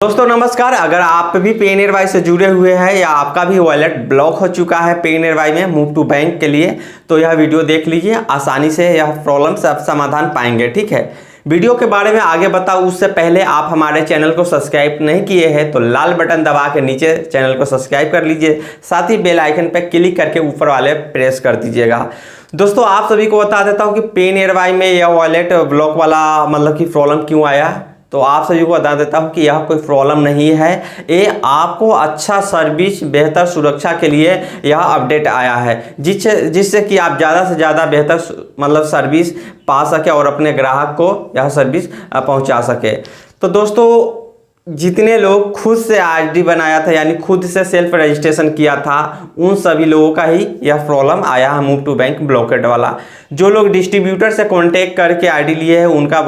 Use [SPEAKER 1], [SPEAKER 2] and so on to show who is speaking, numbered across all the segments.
[SPEAKER 1] दोस्तों नमस्कार। अगर आप भी PNRY से जुड़े हुए हैं या आपका भी वॉलेट ब्लॉक हो चुका है PNRY में मूव टू बैंक के लिए, तो यह वीडियो देख लीजिए। आसानी से यह प्रॉब्लम सब समाधान पाएंगे। ठीक है, वीडियो के बारे में आगे बताऊं उससे पहले आप हमारे चैनल को सब्सक्राइब नहीं किए हैं तो लाल बटन दबा के नीचे चैनल को सब्सक्राइब कर लीजिए, साथ ही बेल आइकन पर क्लिक करके ऊपर वाले प्रेस कर दीजिएगा। दोस्तों आप सभी को बता देता हूँ कि PNRY में यह वॉलेट ब्लॉक वाला कि प्रॉब्लम क्यों आया। तो आप सभी को बता देता हूं कि यह कोई प्रॉब्लम नहीं है, ये आपको अच्छा सर्विस, बेहतर सुरक्षा के लिए यह अपडेट आया है, जिससे कि आप ज़्यादा से ज़्यादा बेहतर सर्विस पा सके और अपने ग्राहक को यह सर्विस पहुंचा सके। तो दोस्तों जितने लोग खुद से आईडी बनाया था यानी खुद से सेल्फ रजिस्ट्रेशन किया था, उन सभी लोगों का ही यह प्रॉब्लम आया है मूव टू बैंक ब्लॉकेट वाला। जो लोग डिस्ट्रीब्यूटर से कांटेक्ट करके आईडी लिए हैं उनका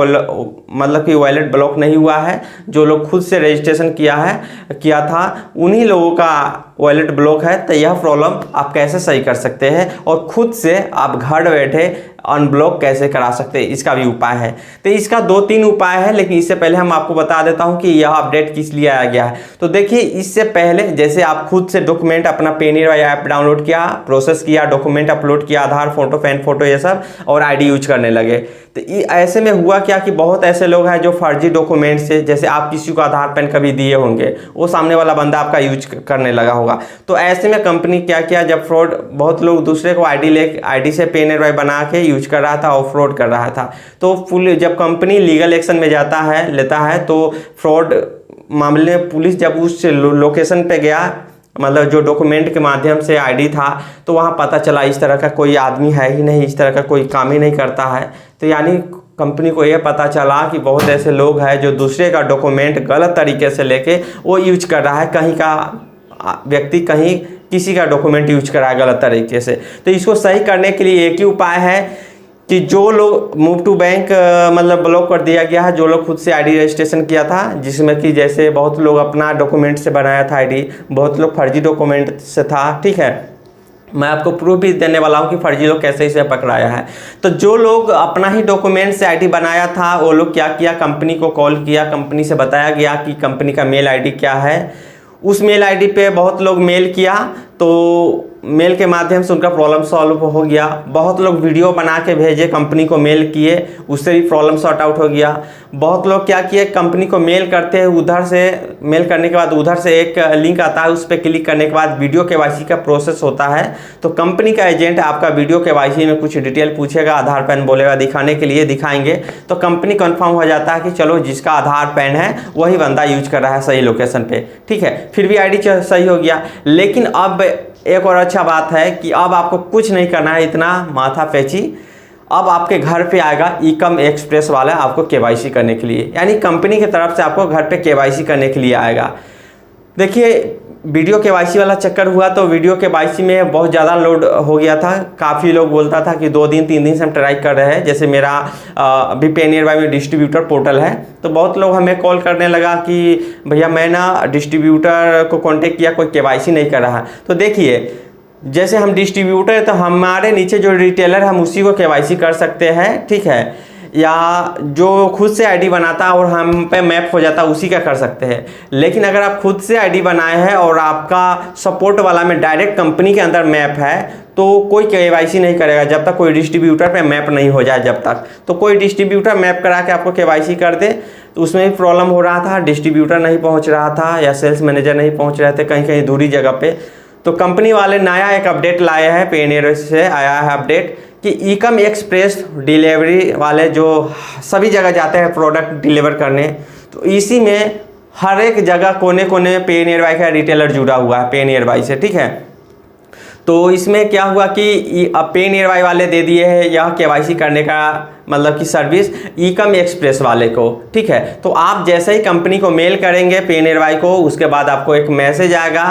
[SPEAKER 1] कि वॉलेट ब्लॉक नहीं हुआ है। जो लोग खुद से रजिस्ट्रेशन किया था उन्हीं लोगों का वॉलेट ब्लॉक है। तो यह प्रॉब्लम आप कैसे सही कर सकते हैं और खुद से आप घर बैठे अनब्लॉक कैसे करा सकते हैं, इसका भी उपाय है। तो इसका 2-3 उपाय है, लेकिन इससे पहले हम आपको बता देता हूं कि यह अपडेट किस लिए आया गया है। तो देखिए, इससे पहले जैसे आप खुद से डॉक्यूमेंट अपना PNRY ऐप डाउनलोड किया, प्रोसेस किया, डॉक्यूमेंट अपलोड किया, आधार फोटो, पैन फोटो ये सब, और आईडी यूज करने लगे। तो ऐसे में हुआ क्या कि बहुत ऐसे लोग हैं जो फर्जी डॉक्यूमेंट से, जैसे आप किसी को आधार पैन कभी दिए होंगे, वो सामने वाला बंदा आपका यूज करने लगा होगा। तो ऐसे में कंपनी क्या किया, जब फ्रॉड, बहुत लोग दूसरे को आईडी से PNRY बना के यूज कर रहा था और फ्रॉड कर रहा था। तो जब कंपनी लीगल एक्शन में लेता है तो फ्रॉड मामले में पुलिस जब उस लोकेशन पे गया, जो डॉक्यूमेंट के माध्यम से आईडी था, तो वहाँ पता चला इस तरह का कोई आदमी है ही नहीं, इस तरह का कोई काम ही नहीं करता है। तो यानी कंपनी को यह पता चला कि बहुत ऐसे लोग हैं जो दूसरे का डॉक्यूमेंट गलत तरीके से लेके वो यूज कर रहा है, कहीं का व्यक्ति कहीं किसी का डॉक्यूमेंट यूज कर रहा है गलत तरीके से। तो इसको सही करने के लिए एक ही उपाय है कि जो लोग मूव टू बैंक ब्लॉक कर दिया गया है, जो लोग खुद से आईडी रजिस्ट्रेशन किया था, जिसमें कि जैसे बहुत लोग अपना डॉक्यूमेंट से बनाया था आईडी, बहुत लोग फर्जी डॉक्यूमेंट से था। ठीक है, मैं आपको प्रूफ भी देने वाला हूं कि फर्जी लोग कैसे इसे पकड़ाया है। तो जो लोग अपना ही डॉक्यूमेंट से आईडी बनाया था, वो लोग क्या किया, कंपनी को कॉल किया, कंपनी से बताया गया कि कंपनी का मेल आईडी क्या है। उस मेल आईडी पे बहुत लोग मेल किया, तो मेल के माध्यम से उनका प्रॉब्लम सॉल्व हो गया। बहुत लोग वीडियो बना के भेजे, कंपनी को मेल किए, उससे भी प्रॉब्लम सॉर्ट आउट हो गया। बहुत लोग क्या किए, कंपनी को मेल करते हैं, उधर से मेल करने के बाद उधर से एक लिंक आता है, उस पर क्लिक करने के बाद वीडियो KYC का प्रोसेस होता है। तो कंपनी का एजेंट आपका वीडियो KYC में कुछ डिटेल पूछेगा, आधार पैन बोलेगा दिखाने के लिए, दिखाएंगे तो कंपनी कंफर्म हो जाता है कि चलो जिसका आधार पैन है वही बंदा यूज कर रहा है सही लोकेशन पे। ठीक है, फिर भी आईडी सही हो गया। लेकिन अब एक और अच्छा बात है कि अब आपको कुछ नहीं करना है, इतना माथा पैची। अब आपके घर पे आएगा ईकम एक्सप्रेस वाला आपको KYC करने के लिए, यानी कंपनी की तरफ से आपको घर पे KYC करने के लिए आएगा। देखिए, वीडियो KYC वाला चक्कर हुआ तो वीडियो KYC में बहुत ज़्यादा लोड हो गया था। काफ़ी लोग बोलता था कि 2 दिन 3 दिन से हम ट्राई कर रहे हैं। जैसे मेरा अभी PNRY में डिस्ट्रीब्यूटर पोर्टल है, तो बहुत लोग हमें कॉल करने लगा कि भैया मैं ना डिस्ट्रीब्यूटर को कांटेक्ट किया, कोई KYC नहीं कर रहा है। तो देखिए, जैसे हम डिस्ट्रीब्यूटर है तो हमारे नीचे जो रिटेलर हम उसी को KYC कर सकते हैं। ठीक है, या जो खुद से आईडी बनाता है और हम पे मैप हो जाता है उसी का कर सकते हैं। लेकिन अगर आप खुद से आईडी बनाए हैं और आपका सपोर्ट वाला में डायरेक्ट कंपनी के अंदर मैप है, तो कोई KYC नहीं करेगा जब तक कोई डिस्ट्रीब्यूटर पे मैप नहीं हो जाए। जब तक तो कोई डिस्ट्रीब्यूटर मैप करा के आपको KYC कर दे, तो उसमें भी प्रॉब्लम हो रहा था, डिस्ट्रीब्यूटर नहीं पहुँच रहा था या सेल्स मैनेजर नहीं पहुँच रहे थे, कहीं कहीं दूरी जगह पे। तो कंपनी वाले नया एक अपडेट लाए हैं, PNRY से आया है अपडेट कि ईकम एक्सप्रेस डिलीवरी वाले जो सभी जगह जाते हैं प्रोडक्ट डिलीवर करने, तो इसी में हर एक जगह कोने कोने में PNRY का रिटेलर जुड़ा हुआ है PNRY से। ठीक है, तो इसमें क्या हुआ कि अब PNRY वाले दे दिए हैं यह KYC करने का कि सर्विस ईकम एक्सप्रेस वाले को। ठीक है, तो आप जैसे ही कंपनी को मेल करेंगे PNRY को, उसके बाद आपको एक मैसेज आएगा,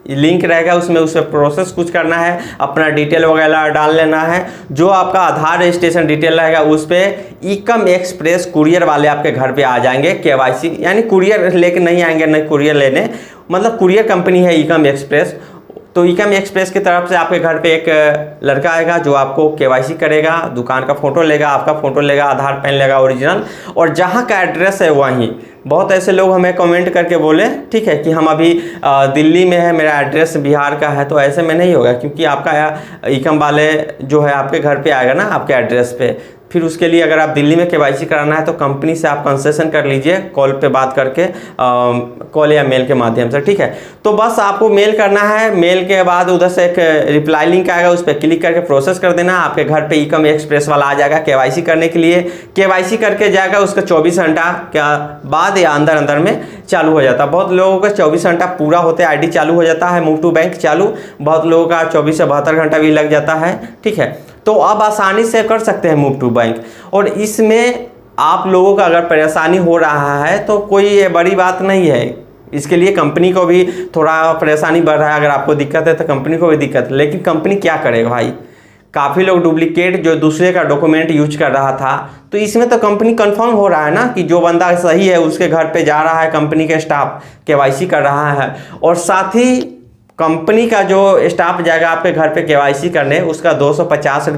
[SPEAKER 1] लिंक रहेगा, उसमें उसे प्रोसेस कुछ करना है, अपना डिटेल वगैरह डाल लेना है। जो आपका आधार रजिस्ट्रेशन डिटेल रहेगा उस पर ईकम एक्सप्रेस कुरियर वाले आपके घर पे आ जाएंगे KYC, यानी कुरियर लेके नहीं आएंगे, नहीं कुरियर लेने, कुरियर कंपनी है ईकम एक्सप्रेस। तो ईकम एक्सप्रेस की तरफ से आपके घर पे एक लड़का आएगा जो आपको KYC करेगा, दुकान का फोटो लेगा, आपका फोटो लेगा, आधार पैन लेगा ओरिजिनल, और जहाँ का एड्रेस है वहीं बहुत ऐसे लोग हमें कमेंट करके बोले, ठीक है, कि हम अभी दिल्ली में है, मेरा एड्रेस बिहार का है, तो ऐसे में नहीं होगा, क्योंकि आपका ई-कम वाले जो है आपके घर पे आएगा ना, आपके एड्रेस पे। फिर उसके लिए अगर आप दिल्ली में केवाईसी कराना है तो कंपनी से आप कंसेशन कर लीजिए कॉल पे बात करके, कॉल या मेल के माध्यम से, ठीक है। तो बस आपको मेल करना है, मेल के बाद उधर से एक रिप्लाई लिंक आएगा, उस पर क्लिक करके प्रोसेस कर देना, आपके घर पे ई-कम एक्सप्रेस वाला आ जाएगा केवाईसी करने के लिए। केवाईसी करके जाएगा, उसका 24 घंटा के बाद या अंदर में चालू हो जाता है। बहुत लोगों का 24 घंटा पूरा होते आईडी चालू हो जाता है, मूव टू बैंक चालू, बहुत लोगों का 24 से 72 घंटा भी लग जाता है, ठीक है। तो आप आसानी से कर सकते हैं मूव टू बैंक। और इसमें आप लोगों का अगर परेशानी हो रहा है तो कोई ये बड़ी बात नहीं है, इसके लिए कंपनी को भी थोड़ा परेशानी बढ़ रहा है। अगर आपको दिक्कत है तो कंपनी को भी दिक्कत है, लेकिन कंपनी क्या करेगा भाई, काफ़ी लोग डुप्लीकेट जो दूसरे का डॉक्यूमेंट यूज कर रहा था, तो इसमें तो कंपनी कंफर्म हो रहा है ना कि जो बंदा सही है उसके घर पे जा रहा है, कंपनी के स्टाफ केवाईसी कर रहा है, और साथ ही कंपनी का जो स्टाफ जाएगा आपके घर पे केवाईसी करने, उसका 250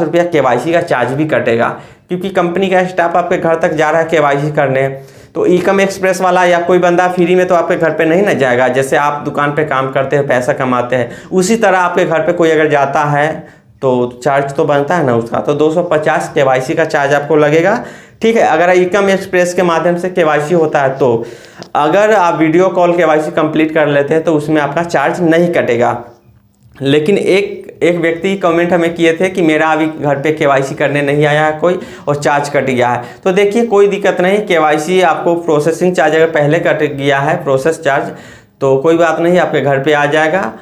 [SPEAKER 1] रुपया केवाईसी का चार्ज भी कटेगा, क्योंकि कंपनी का स्टाफ आपके घर तक जा रहा है केवाईसी करने। तो ई-कम एक्सप्रेस वाला या कोई बंदा फ्री में तो आपके घर पे नहीं ना जाएगा। जैसे आप दुकान पे काम करते हैं, पैसा कमाते हैं, उसी तरह आपके घर पे कोई अगर जाता है तो चार्ज तो बनता है ना उसका, तो 250 केवाईसी का चार्ज आपको लगेगा, ठीक है। अगर ई-कम एक्सप्रेस के माध्यम से केवाईसी होता है, तो अगर आप वीडियो कॉल केवाईसी कंप्लीट कर लेते हैं तो उसमें आपका चार्ज नहीं कटेगा। लेकिन एक व्यक्ति कमेंट हमें किए थे कि मेरा अभी घर पे केवाईसी करने नहीं आया है कोई और चार्ज कट गया है। तो देखिए कोई दिक्कत नहीं, केवाईसी आपको प्रोसेसिंग चार्ज अगर पहले कट गया है प्रोसेस चार्ज, तो कोई बात नहीं, आपके घर पे आ जाएगा।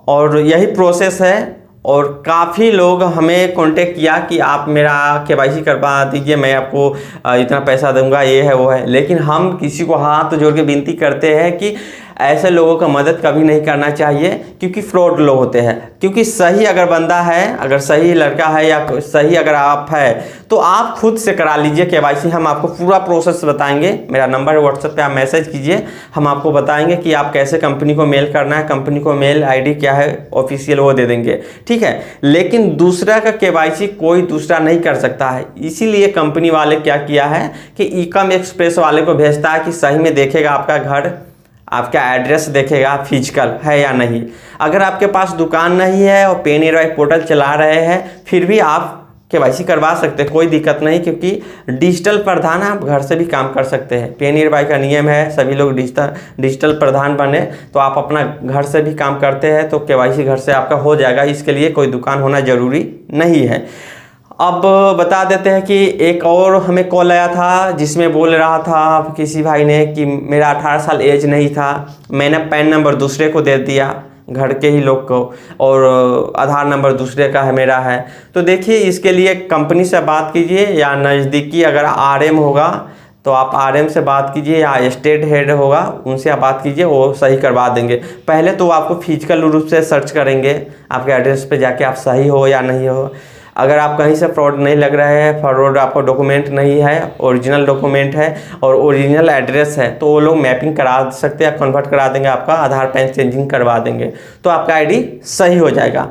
[SPEAKER 1] और यही प्रोसेस है। और काफ़ी लोग हमें कांटेक्ट किया कि आप मेरा केवाईसी करवा दीजिए, मैं आपको इतना पैसा दूंगा, ये है वो है। लेकिन हम किसी को हाथ जोड़ के विनती करते हैं कि ऐसे लोगों का मदद कभी नहीं करना चाहिए, क्योंकि फ्रॉड लोग होते हैं। क्योंकि सही अगर बंदा है, अगर सही लड़का है या सही अगर आप है, तो आप खुद से करा लीजिए केवाईसी। हम आपको पूरा प्रोसेस बताएंगे, मेरा नंबर है व्हाट्सएप पे, आप मैसेज कीजिए, हम आपको बताएंगे कि आप कैसे कंपनी को मेल करना है, कंपनी को मेल आईडी क्या है ऑफिशियल वो दे देंगे, ठीक है। लेकिन दूसरा का केवाईसी कोई दूसरा नहीं कर सकता है। इसीलिए कंपनी वाले क्या किया है कि ई-कम एक्सप्रेस वाले को भेजता है कि सही में देखेगा आपका घर, आपका एड्रेस देखेगा फिजिकल है या नहीं। अगर आपके पास दुकान नहीं है और PNAY पोर्टल चला रहे हैं, फिर भी आप केवाईसी करवा सकते हैं, कोई दिक्कत नहीं, क्योंकि डिजिटल प्रधान आप घर से भी काम कर सकते हैं। PNAY का नियम है सभी लोग डिजिटल प्रधान बने, तो आप अपना घर से भी काम करते हैं तो केवाईसी घर से आपका हो जाएगा। इसके लिए कोई दुकान होना ज़रूरी नहीं है। अब बता देते हैं कि एक और हमें कॉल आया था जिसमें बोल रहा था किसी भाई ने कि मेरा 18 साल एज नहीं था, मैंने पैन नंबर दूसरे को दे दिया, घर के ही लोग को, और आधार नंबर दूसरे का है मेरा है। तो देखिए इसके लिए कंपनी से बात कीजिए, या नज़दीकी अगर RM होगा तो आप RM से बात कीजिए, या स्टेट हेड होगा उनसे आप बात कीजिए, वो सही करवा देंगे। पहले तो आपको फिजिकल रूप से सर्च करेंगे आपके एड्रेस पे जाके, आप सही हो या नहीं हो। अगर आप कहीं से फ्रॉड नहीं लग रहे हैं, फ्रॉड आपको डॉक्यूमेंट नहीं है, ओरिजिनल डॉक्यूमेंट है और ओरिजिनल एड्रेस है, तो वो लोग मैपिंग करा सकते हैं, कन्वर्ट करा देंगे, आपका आधार पैन चेंजिंग करवा देंगे, तो आपका आईडी सही हो जाएगा।